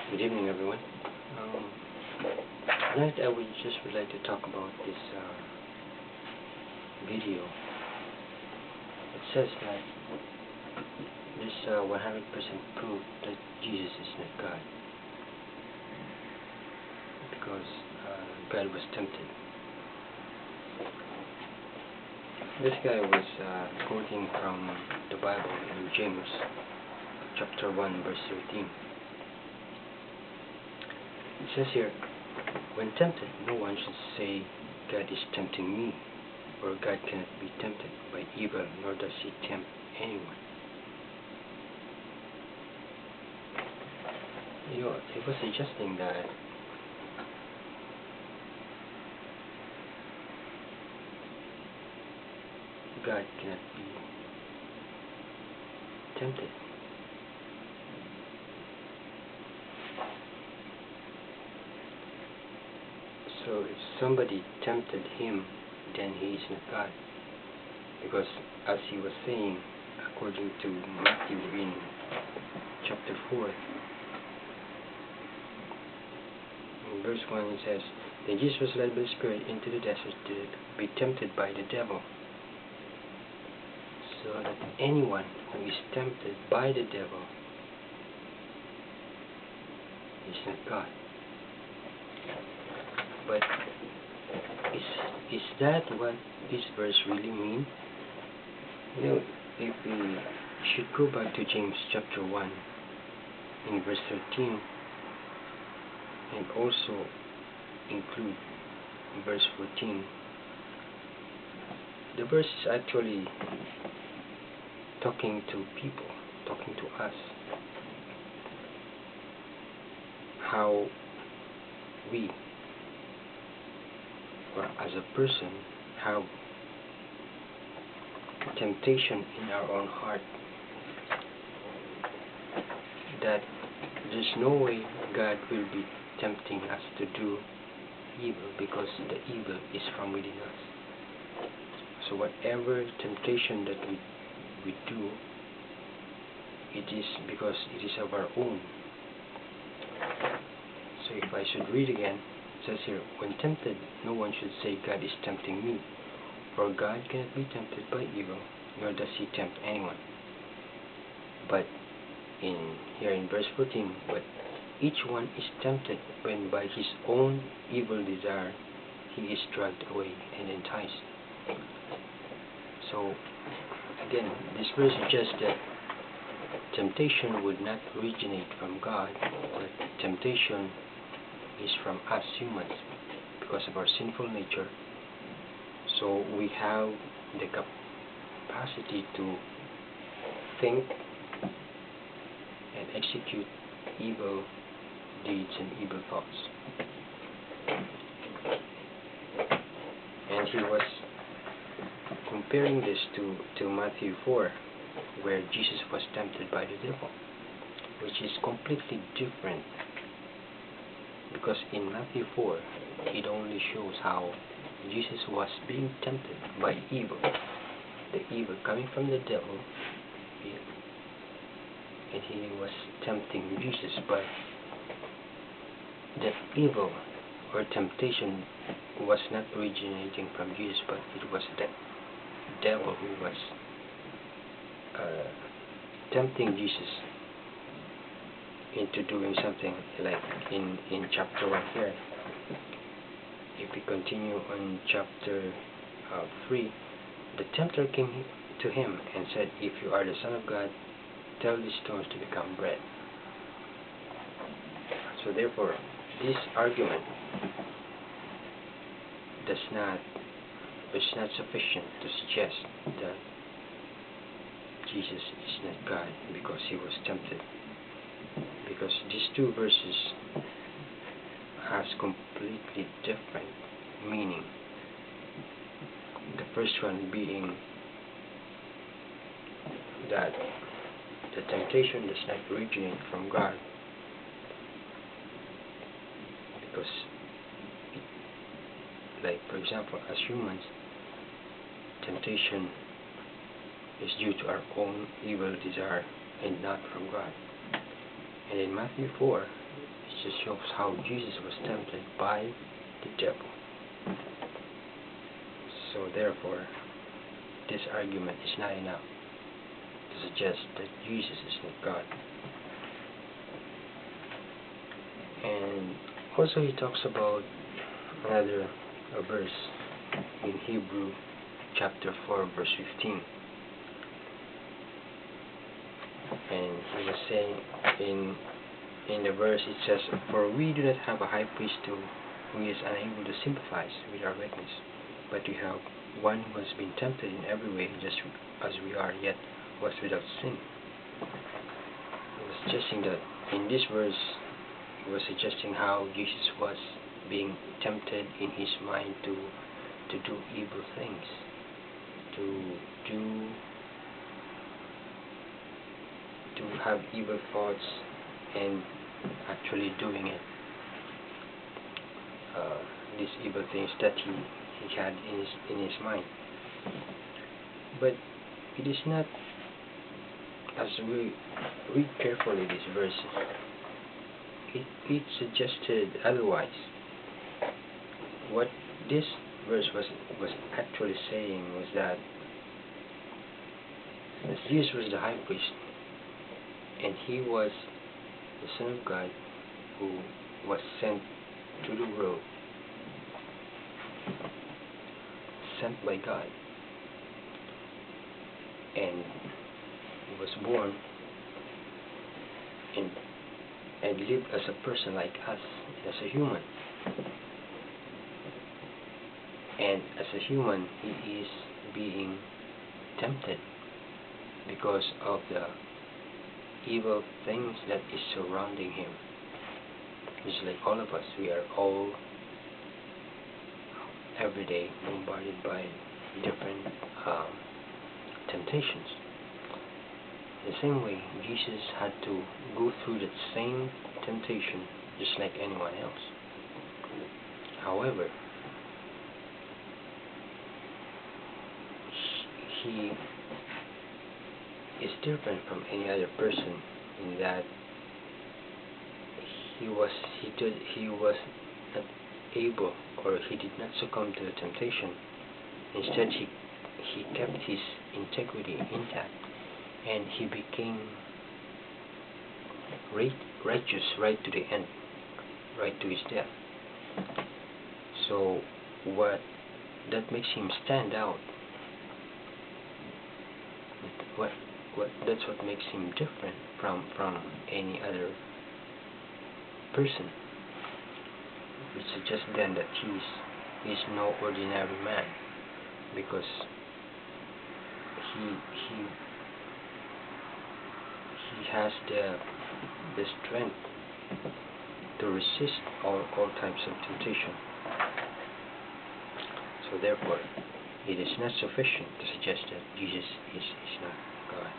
Good evening, everyone. Tonight I would like to talk about this video. It says that there's 100% proof that Jesus is not God, because God was tempted. This guy was quoting from the Bible in James chapter 1 verse 13. It says here, when tempted, no one should say, God is tempting me, or God cannot be tempted by evil, nor does he tempt anyone. It was suggesting that God cannot be tempted. So if somebody tempted him, then he is not God. Because as he was saying, according to Matthew in chapter 4, in verse 1 it says, Then Jesus was led by the Spirit into the desert to be tempted by the devil. So that anyone who is tempted by the devil is not God. But is that what this verse really means? If we should go back to James chapter 1 in verse 13 and also include verse 14, the verse is actually talking to people, talking to us, how we, or as a person, have temptation in our own heart, that there's no way God will be tempting us to do evil, because the evil is from within us. So whatever temptation that we do, it is because it is of our own. So if I should read again, it says here, when tempted, no one should say, God is tempting me, for God cannot be tempted by evil, nor does he tempt anyone. But here in verse 14, but each one is tempted when by his own evil desire he is dragged away and enticed. So again, this verse suggests that temptation would not originate from God, but temptation is from us humans because of our sinful nature. So we have the capacity to think and execute evil deeds and evil thoughts. And he was comparing this to Matthew 4, where Jesus was tempted by the devil, which is completely different. Because in Matthew 4, it only shows how Jesus was being tempted by evil, the evil coming from the devil, and he was tempting Jesus. But the evil or temptation was not originating from Jesus, but it was the devil who was tempting Jesus into doing something, like in chapter 1 here. If we continue on chapter 3, the tempter came to him and said, If you are the Son of God, tell these stones to become bread. So therefore, this argument is not sufficient to suggest that Jesus is not God because he was tempted. Because these two verses has completely different meaning. The first one being that the temptation does not originate from God, because, like for example, as humans, temptation is due to our own evil desire and not from God. And in Matthew 4, verses shows how Jesus was tempted by the devil. So therefore, this argument is not enough to suggest that Jesus is not God. And also he talks about another verse in Hebrew chapter 4 verse 15. And he was saying in the verse it says, "For we do not have a high priest who is unable to sympathize with our weakness, but we have one who has been tempted in every way just as we are, yet was without sin." He was suggesting that in this verse he was suggesting how Jesus was being tempted in his mind to do evil things, to have evil thoughts and actually doing it. These evil things that he had in his mind. But it is not, as we read carefully this verse, it suggested otherwise. What this verse was actually saying was that as Jesus was the high priest and he was the Son of God who was sent to the world, sent by God, and he was born and lived as a person like us, as a human. And as a human, he is being tempted because of the evil things that is surrounding him. Just like all of us, we are all every day bombarded by different temptations. The same way, Jesus had to go through that same temptation just like anyone else. However, he is different from any other person in that he was not able, or he did not succumb to the temptation. Instead, he kept his integrity intact, and he became righteous right to the end, right to his death. So what that makes him stand out, that's what makes him different from any other person. It suggests then that he's no ordinary man, because he has the strength to resist all types of temptation. So therefore, it is not sufficient to suggest that Jesus is not God.